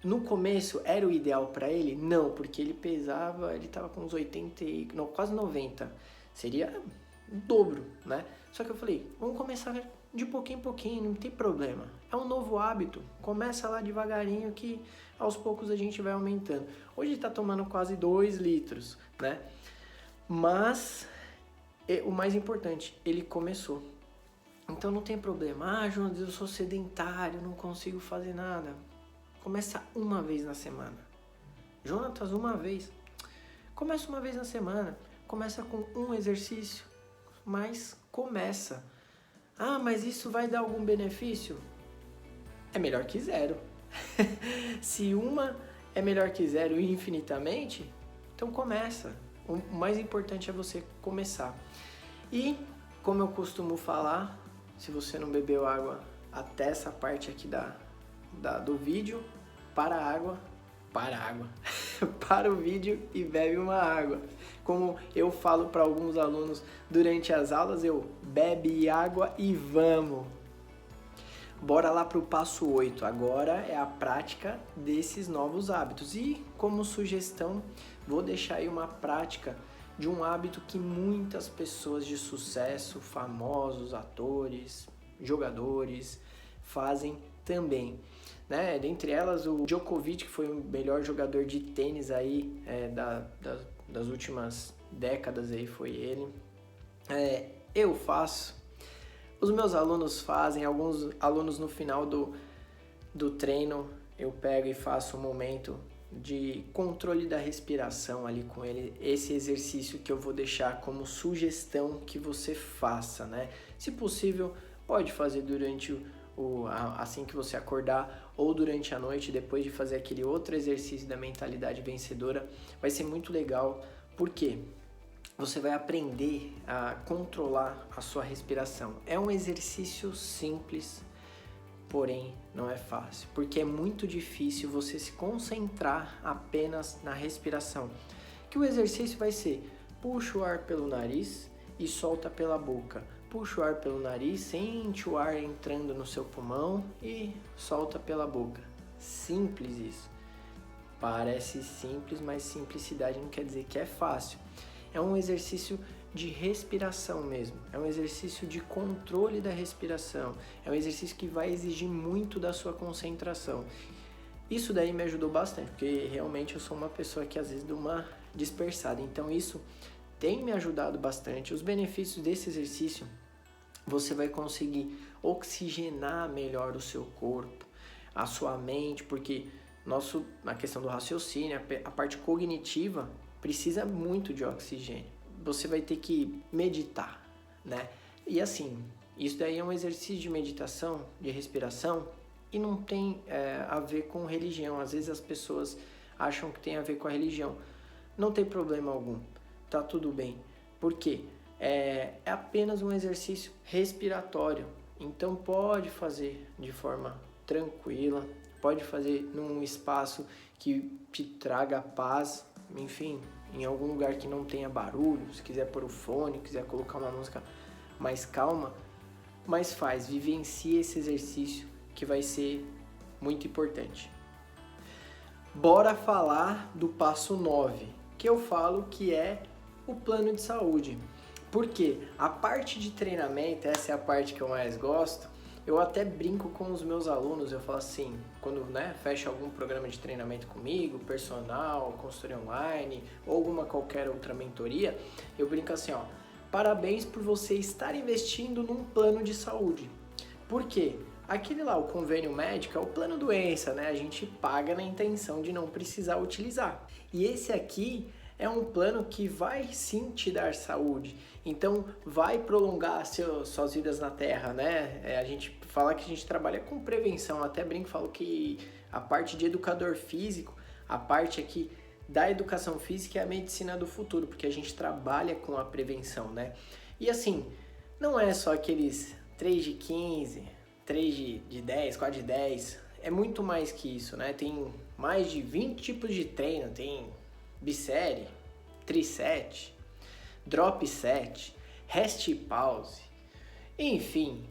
No começo, era o ideal para ele? Não, porque ele pesava, ele tava com uns 80, não, quase 90. Seria o dobro, né? Só que eu falei, vamos começar de pouquinho em pouquinho, não tem problema. É um novo hábito, começa lá devagarinho que aos poucos a gente vai aumentando. Hoje ele tá tomando quase 2 litros, né? Mas, o mais importante, ele começou. Então não tem problema. Ah, Jonas, eu sou sedentário, não consigo fazer nada. Começa uma vez na semana. Jonatas, uma vez. Começa uma vez na semana. Começa com um exercício, mas começa. Ah, mas isso vai dar algum benefício? É melhor que zero. Se uma é melhor que zero infinitamente, então começa. O mais importante é você começar. E, como eu costumo falar, se você não bebeu água até essa parte aqui do vídeo, para a água, para o vídeo e bebe uma água. Como eu falo para alguns alunos durante as aulas, bebe água e vamos. Bora lá para o passo 8, agora é a prática desses novos hábitos. E como sugestão, vou deixar aí uma prática de um hábito que muitas pessoas de sucesso, famosos, atores, jogadores, fazem também. Né? Dentre elas, o Djokovic, que foi o melhor jogador de tênis aí, das últimas décadas, aí foi ele. Eu faço, os meus alunos fazem, alguns alunos no final do treino, eu pego e faço um momento de controle da respiração ali com ele, esse exercício que eu vou deixar como sugestão que você faça, né? Se possível, pode fazer durante assim que você acordar ou durante a noite, depois de fazer aquele outro exercício da mentalidade vencedora. Vai ser muito legal, porque você vai aprender a controlar a sua respiração. É um exercício simples, porém não é fácil, porque é muito difícil você se concentrar apenas na respiração. Que o exercício vai ser: puxa o ar pelo nariz e solta pela boca. Puxa o ar pelo nariz, sente o ar entrando no seu pulmão e solta pela boca. Simples isso. Parece simples, mas simplicidade não quer dizer que é fácil. É um exercício de respiração mesmo. É um exercício de controle da respiração. É um exercício que vai exigir muito da sua concentração. Isso daí me ajudou bastante, porque realmente eu sou uma pessoa que às vezes dá uma dispersada. Então isso tem me ajudado bastante. Os benefícios desse exercício: você vai conseguir oxigenar melhor o seu corpo, a sua mente, porque na questão do raciocínio, a parte cognitiva precisa muito de oxigênio. Você vai ter que meditar, né? E assim, isso daí é um exercício de meditação, de respiração, e não tem a ver com religião. Às vezes as pessoas acham que tem a ver com a religião. Não tem problema algum, tá tudo bem. Por quê? É apenas um exercício respiratório. Então pode fazer de forma tranquila, pode fazer num espaço que te traga paz, enfim, em algum lugar que não tenha barulho, se quiser pôr o fone, quiser colocar uma música mais calma, mas vivencia esse exercício que vai ser muito importante. Bora falar do passo 9, que eu falo que é o plano de saúde. Porque a parte de treinamento, essa é a parte que eu mais gosto, eu até brinco com os meus alunos, eu falo assim, quando fecha algum programa de treinamento comigo, personal, consultoria online, ou alguma qualquer outra mentoria, eu brinco assim, ó, parabéns por você estar investindo num plano de saúde. Por quê? Aquele lá, o convênio médico, é o plano doença, né? A gente paga na intenção de não precisar utilizar. E esse aqui é um plano que vai sim te dar saúde, então vai prolongar suas vidas na Terra, né? A gente fala que a gente trabalha com prevenção, até brinco, falo que a parte de educador físico, a parte aqui da educação física é a medicina do futuro, porque a gente trabalha com a prevenção, né? E assim, não é só aqueles 3 de 15, 3 de 10, 4 de 10, é muito mais que isso, né? Tem mais de 20 tipos de treino, tem bissérie, triset, drop set, rest e pause, enfim,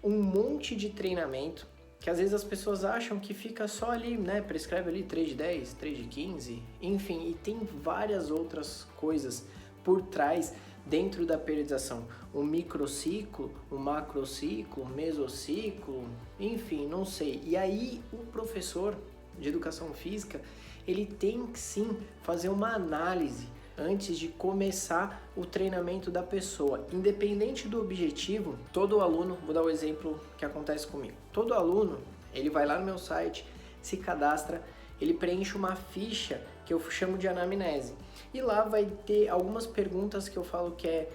um monte de treinamento que às vezes as pessoas acham que fica só ali, né? Prescreve ali 3 de 10, 3 de 15, enfim, e tem várias outras coisas por trás dentro da periodização. Um microciclo, um macrociclo, um mesociclo, enfim, não sei. E aí o professor de educação física, ele tem que sim fazer uma análise antes de começar o treinamento da pessoa. Independente do objetivo, todo aluno, vou dar o exemplo que acontece comigo. Todo aluno, ele vai lá no meu site, se cadastra, ele preenche uma ficha que eu chamo de anamnese. E lá vai ter algumas perguntas que eu falo que é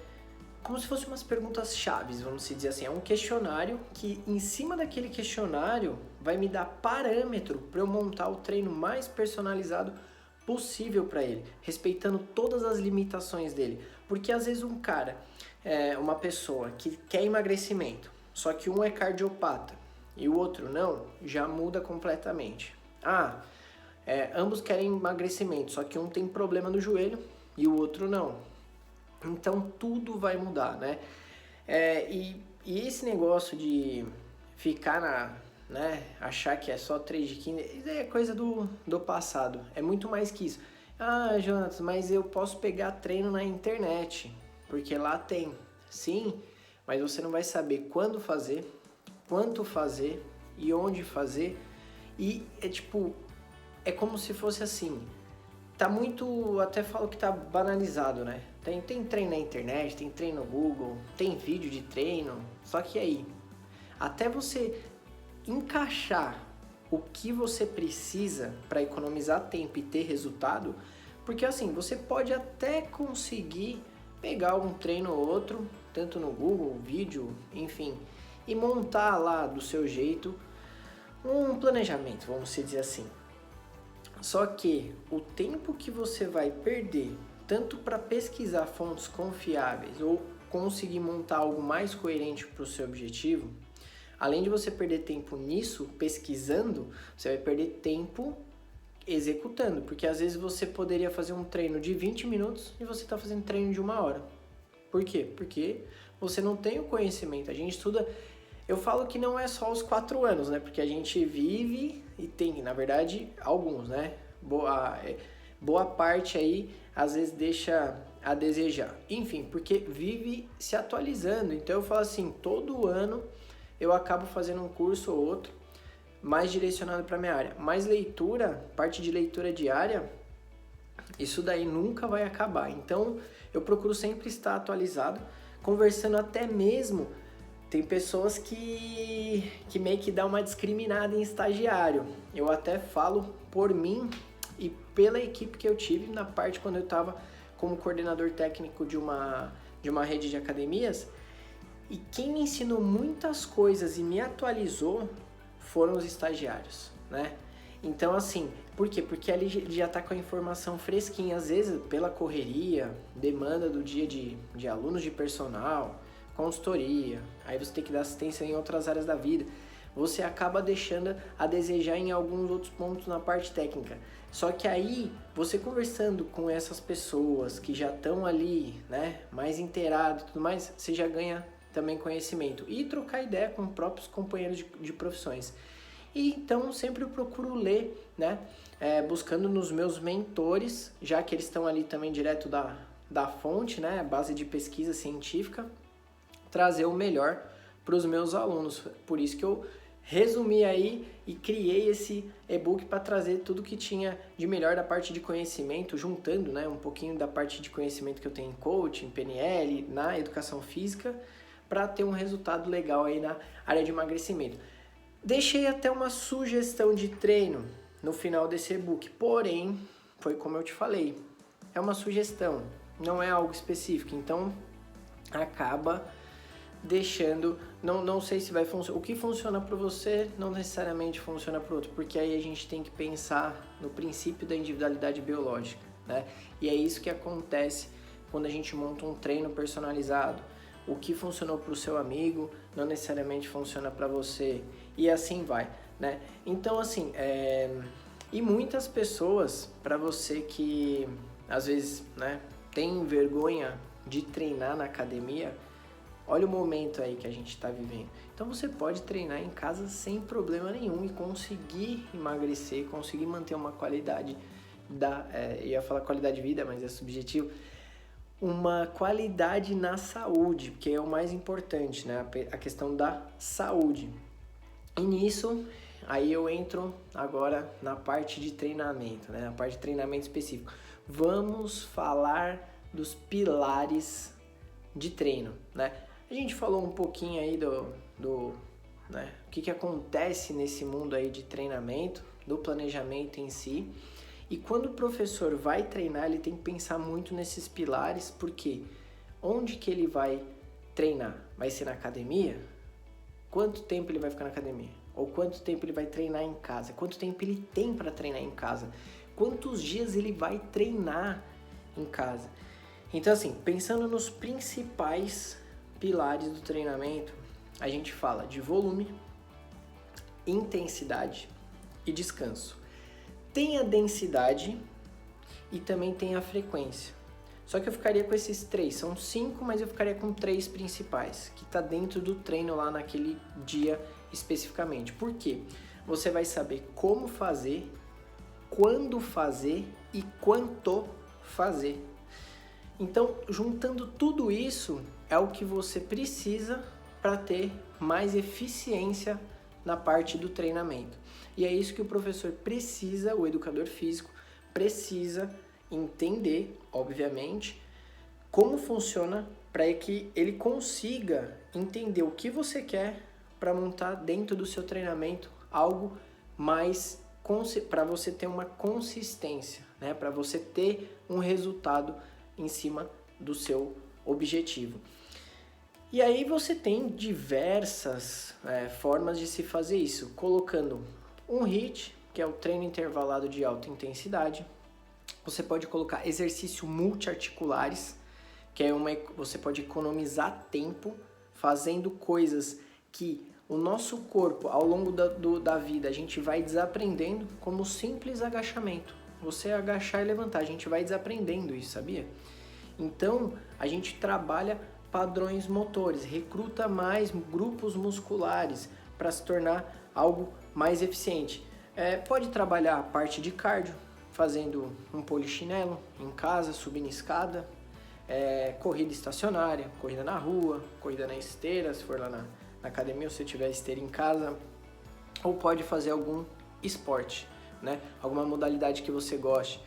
como se fossem umas perguntas chaves, vamos dizer assim. É um questionário que, em cima daquele questionário, vai me dar parâmetro para eu montar o treino mais personalizado possível para ele, respeitando todas as limitações dele. Porque às vezes um cara, uma pessoa que quer emagrecimento, só que um é cardiopata e o outro não, já muda completamente. Ambos querem emagrecimento, só que um tem problema no joelho e o outro não. Então tudo vai mudar, né? E esse negócio de ficar achar que é só 3 de 15, isso é coisa do passado, é muito mais que isso. Jonas, mas eu posso pegar treino na internet, porque lá tem. Sim, mas você não vai saber quando fazer, quanto fazer e onde fazer. E é como se fosse assim, tá muito, até falo que tá banalizado, né? Tem treino na internet, tem treino no Google, tem vídeo de treino, só que aí, até você encaixar o que você precisa para economizar tempo e ter resultado, porque assim, você pode até conseguir pegar um treino ou outro, tanto no Google, vídeo, enfim, e montar lá do seu jeito um planejamento, vamos dizer assim. Só que o tempo que você vai perder, tanto para pesquisar fontes confiáveis ou conseguir montar algo mais coerente para o seu objetivo, além de você perder tempo nisso, pesquisando, você vai perder tempo executando, porque às vezes você poderia fazer um treino de 20 minutos e você está fazendo treino de 1 hora. Por quê? Porque você não tem o conhecimento. A gente estuda, eu falo que não é só os 4 anos, né? Porque a gente vive e tem, na verdade, alguns, né? Boa parte aí, às vezes deixa a desejar. Enfim, porque vive se atualizando. Então eu falo assim, todo ano eu acabo fazendo um curso ou outro mais direcionado para minha área. Mas leitura, parte de leitura diária, isso daí nunca vai acabar. Então eu procuro sempre estar atualizado, conversando até mesmo. Tem pessoas que meio que dá uma discriminada em estagiário. Eu até falo por mim e pela equipe que eu tive na parte quando eu estava como coordenador técnico de uma rede de academias. E quem me ensinou muitas coisas e me atualizou foram os estagiários, né? Então, assim, por quê? Porque ali ele já está com a informação fresquinha. Às vezes, pela correria, demanda do dia de alunos de personal, consultoria, aí você tem que dar assistência em outras áreas da vida, você acaba deixando a desejar em alguns outros pontos na parte técnica. Só que aí, você conversando com essas pessoas que já estão ali, né, mais inteiradas e tudo mais, você já ganha também conhecimento. E trocar ideia com próprios companheiros de profissões. E então sempre eu procuro ler, né, buscando nos meus mentores, já que eles estão ali também direto da fonte, né, base de pesquisa científica, trazer o melhor para os meus alunos. Por isso que eu resumi aí e criei esse e-book para trazer tudo que tinha de melhor da parte de conhecimento, juntando, né, um pouquinho da parte de conhecimento que eu tenho em coaching, PNL, na educação física, para ter um resultado legal aí na área de emagrecimento. Deixei até uma sugestão de treino no final desse e-book, porém, foi como eu te falei, é uma sugestão, não é algo específico, então acaba deixando, não sei se vai funcionar, o que funciona para você não necessariamente funciona para o outro, porque aí a gente tem que pensar no princípio da individualidade biológica, né? E é isso que acontece quando a gente monta um treino personalizado. O que funcionou para o seu amigo não necessariamente funciona para você, e assim vai, né? Então, assim, e muitas pessoas, para você que às vezes, né, tem vergonha de treinar na academia, olha o momento aí que a gente está vivendo. Então você pode treinar em casa sem problema nenhum e conseguir emagrecer, conseguir manter uma qualidade eu ia falar qualidade de vida, mas é subjetivo, uma qualidade na saúde, que é o mais importante, né? A questão da saúde. E nisso, aí eu entro agora na parte de treinamento, né? Na parte de treinamento específico. Vamos falar dos pilares de treino, né? A gente falou um pouquinho aí né? O que acontece nesse mundo aí de treinamento, do planejamento em si. E quando o professor vai treinar, ele tem que pensar muito nesses pilares, porque onde que ele vai treinar? Vai ser na academia? Quanto tempo ele vai ficar na academia? Ou quanto tempo ele vai treinar em casa? Quanto tempo ele tem para treinar em casa? Quantos dias ele vai treinar em casa? Então, assim, pensando nos principais pilares do treinamento, a gente fala de volume, intensidade e descanso. Tem a densidade e também tem a frequência. Só que eu ficaria com esses 3, são 5, mas eu ficaria com 3 principais, que está dentro do treino lá naquele dia especificamente. Por quê? Você vai saber como fazer, quando fazer e quanto fazer. Então, juntando tudo isso, é o que você precisa para ter mais eficiência na parte do treinamento. E é isso que o professor precisa, o educador físico precisa entender, obviamente, como funciona para que ele consiga entender o que você quer para montar dentro do seu treinamento algo mais para você ter uma consistência, né? Para você ter um resultado em cima do seu objetivo. E aí você tem diversas formas de se fazer isso, colocando um HIIT, que é o treino intervalado de alta intensidade. Você pode colocar exercícios multiarticulares, que é você pode economizar tempo fazendo coisas que o nosso corpo, ao longo da vida, a gente vai desaprendendo, como simples agachamento. Você agachar e levantar, a gente vai desaprendendo isso, sabia? Então, a gente trabalha padrões motores, recruta mais grupos musculares para se tornar algo mais eficiente. Pode trabalhar a parte de cardio, fazendo um polichinelo em casa, subindo escada, corrida estacionária, corrida na rua, corrida na esteira, se for lá na academia, ou se tiver esteira em casa, ou pode fazer algum esporte, né? Alguma modalidade que você goste.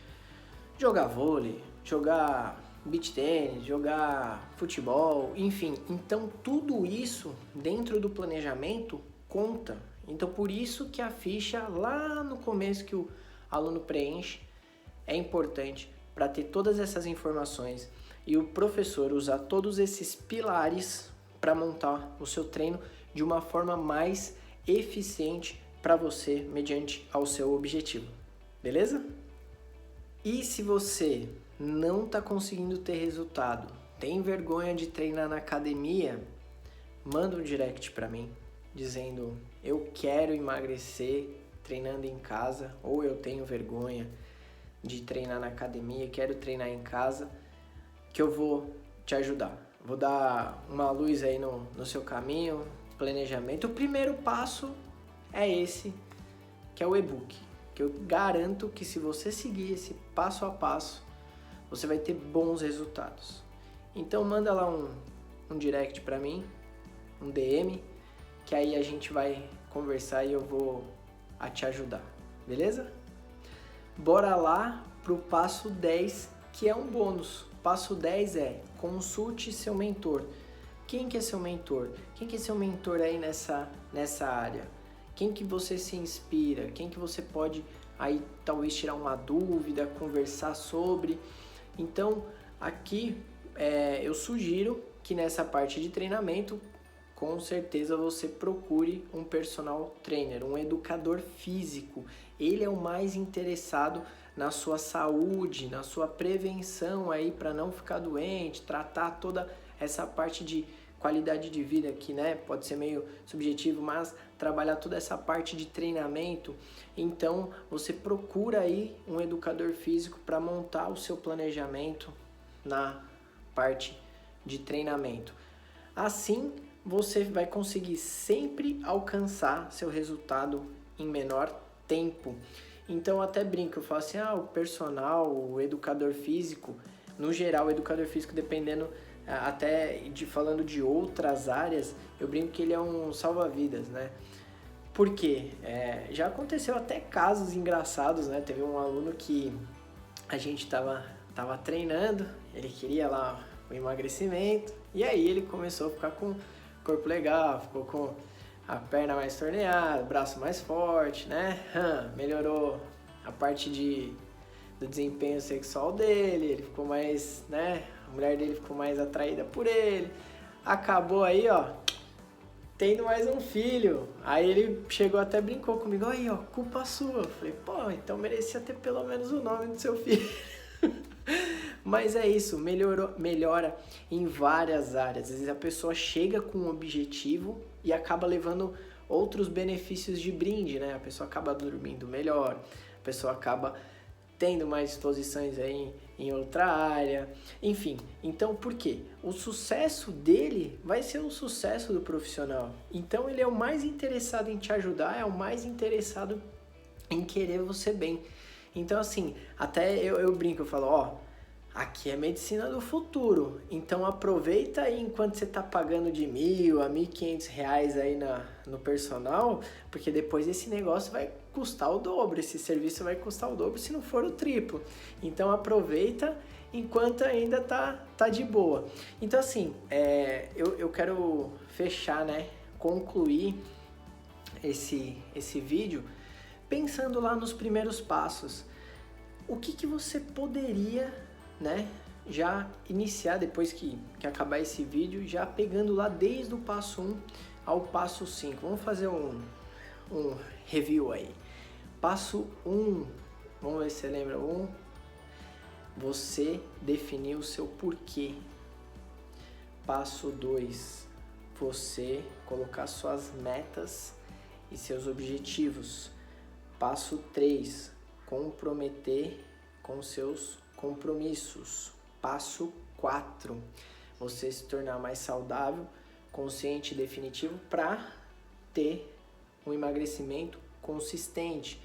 Jogar vôlei, jogar beach tennis, jogar futebol, enfim. Então tudo isso dentro do planejamento conta. Então por isso que a ficha lá no começo que o aluno preenche é importante para ter todas essas informações e o professor usar todos esses pilares para montar o seu treino de uma forma mais eficiente para você mediante ao seu objetivo. Beleza? E se você não está conseguindo ter resultado, tem vergonha de treinar na academia, manda um direct para mim dizendo: eu quero emagrecer treinando em casa, ou eu tenho vergonha de treinar na academia, quero treinar em casa, que eu vou te ajudar. Vou dar uma luz aí no seu caminho, planejamento. O primeiro passo é esse, que é o e-book, que eu garanto que se você seguir esse passo a passo, você vai ter bons resultados. Então manda lá um direct para mim, um DM, que aí a gente vai conversar e eu vou te ajudar, beleza? Bora lá pro passo 10, que é um bônus. Passo 10 é: consulte seu mentor. Quem que é seu mentor? Quem que é seu mentor aí nessa área? Quem que você se inspira? Quem que você pode aí talvez tirar uma dúvida, conversar sobre? Então aqui eu sugiro que nessa parte de treinamento, com certeza você procure um personal trainer, um educador físico. Ele é o mais interessado na sua saúde, na sua prevenção aí para não ficar doente, tratar toda essa parte de qualidade de vida que, né, pode ser meio subjetivo, mas trabalhar toda essa parte de treinamento. Então você procura aí um educador físico para montar o seu planejamento na parte de treinamento. Assim você vai conseguir sempre alcançar seu resultado em menor tempo. Então eu até brinco, eu falo assim, o personal, o educador físico, no geral o educador físico, dependendo até falando de outras áreas, eu brinco que ele é um salva-vidas, né? Por quê? Já aconteceu até casos engraçados, né? Teve um aluno que a gente tava treinando, ele queria lá o emagrecimento, e aí ele começou a ficar com corpo legal, ficou com a perna mais torneada, braço mais forte, né? Melhorou a parte do desempenho sexual dele, ele ficou mais, né? A mulher dele ficou mais atraída por ele. Acabou aí, tendo mais um filho. Aí ele chegou até brincou comigo, aí, culpa sua. Eu falei, então merecia ter pelo menos o nome do seu filho. Mas é isso, melhora em várias áreas. Às vezes a pessoa chega com um objetivo e acaba levando outros benefícios de brinde, né? A pessoa acaba dormindo melhor, a pessoa acaba tendo mais exposições aí em outra área, enfim. Então, por quê? O sucesso dele vai ser o sucesso do profissional. Então, ele é o mais interessado em te ajudar, é o mais interessado em querer você bem. Então, assim, até eu brinco, eu falo, aqui é medicina do futuro, então aproveita aí enquanto você tá pagando de R$1.000 a R$1.500 aí no personal, porque depois esse negócio vai custar o dobro, esse serviço vai custar o dobro se não for o triplo. Então aproveita enquanto ainda tá de boa. Então assim, eu quero fechar, né, concluir esse vídeo pensando lá nos primeiros passos. O que você poderia, né, já iniciar depois que acabar esse vídeo, já pegando lá desde o passo 1 ao passo 5. Vamos fazer um review aí. Passo 1, vamos ver se você lembra. Você definir o seu porquê. Passo 2, você colocar suas metas e seus objetivos. Passo 3, comprometer com seus compromissos. Passo 4, você se tornar mais saudável, consciente e definitivo para ter um emagrecimento consistente.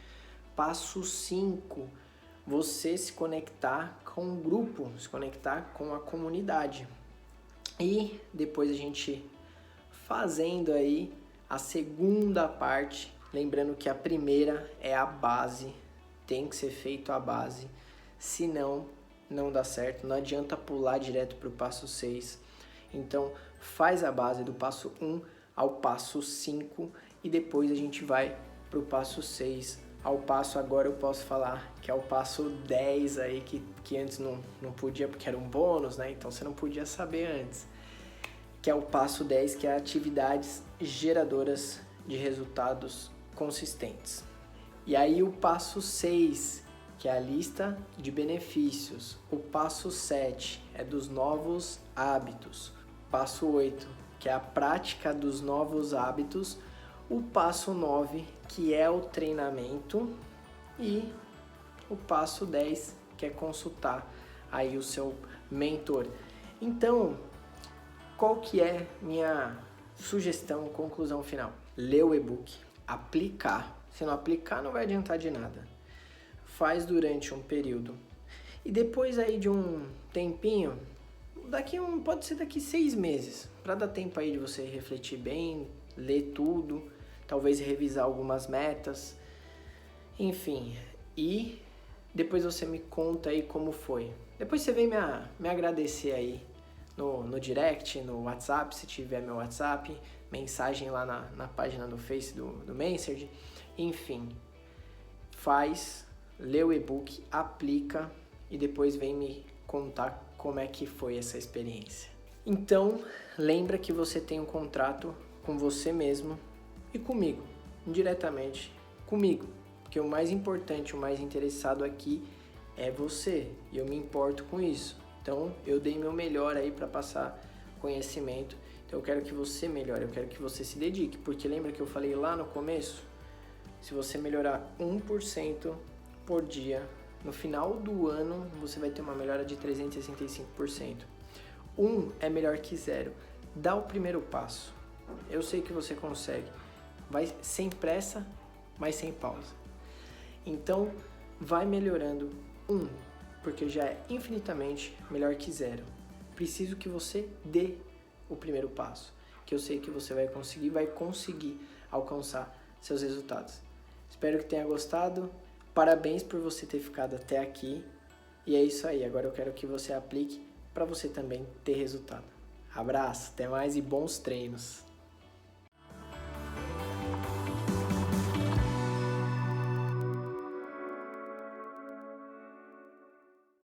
Passo 5, você se conectar com um grupo, se conectar com a comunidade. E depois a gente fazendo aí a segunda parte, lembrando que a primeira é a base, tem que ser feito a base, senão não dá certo, não adianta pular direto para o passo 6. Então faz a base do passo 1 ao passo 5 e depois a gente vai para o passo 6 ao passo, agora eu posso falar que é o passo 10 aí, que antes não podia porque era um bônus, né? Então você não podia saber antes. Que é o passo 10, que é atividades geradoras de resultados consistentes. E aí o passo 6, que é a lista de benefícios. O passo 7 é dos novos hábitos. O passo 8, que é a prática dos novos hábitos. O passo 9, que é o treinamento. E o passo 10, que é consultar aí o seu mentor. Então, qual que é minha sugestão, conclusão final? Ler o e-book, aplicar. Se não aplicar, não vai adiantar de nada. Faz durante um período. E depois aí de um tempinho, pode ser daqui 6 meses, para dar tempo aí de você refletir bem, ler tudo, talvez revisar algumas metas, enfim. E depois você me conta aí como foi. Depois você vem me agradecer aí no direct, no WhatsApp, se tiver meu WhatsApp, mensagem lá na página do Face do Messenger. Enfim, lê o e-book, aplica e depois vem me contar como é que foi essa experiência. Então, lembra que você tem um contrato com você mesmo e comigo, indiretamente comigo, porque o mais importante, o mais interessado aqui é você, e eu me importo com isso. Então, eu dei meu melhor aí para passar conhecimento. Então, eu quero que você melhore, eu quero que você se dedique, porque lembra que eu falei lá no começo? Se você melhorar 1% por dia, no final do ano você vai ter uma melhora de 365%. 1 é melhor que 0. Dá o primeiro passo. Eu sei que você consegue. Vai sem pressa, mas sem pausa. Então, vai melhorando 1, porque já é infinitamente melhor que 0. Preciso que você dê o primeiro passo, que eu sei que você vai conseguir alcançar seus resultados. Espero que tenha gostado. Parabéns por você ter ficado até aqui. E é isso aí. Agora eu quero que você aplique para você também ter resultado. Abraço, até mais e bons treinos.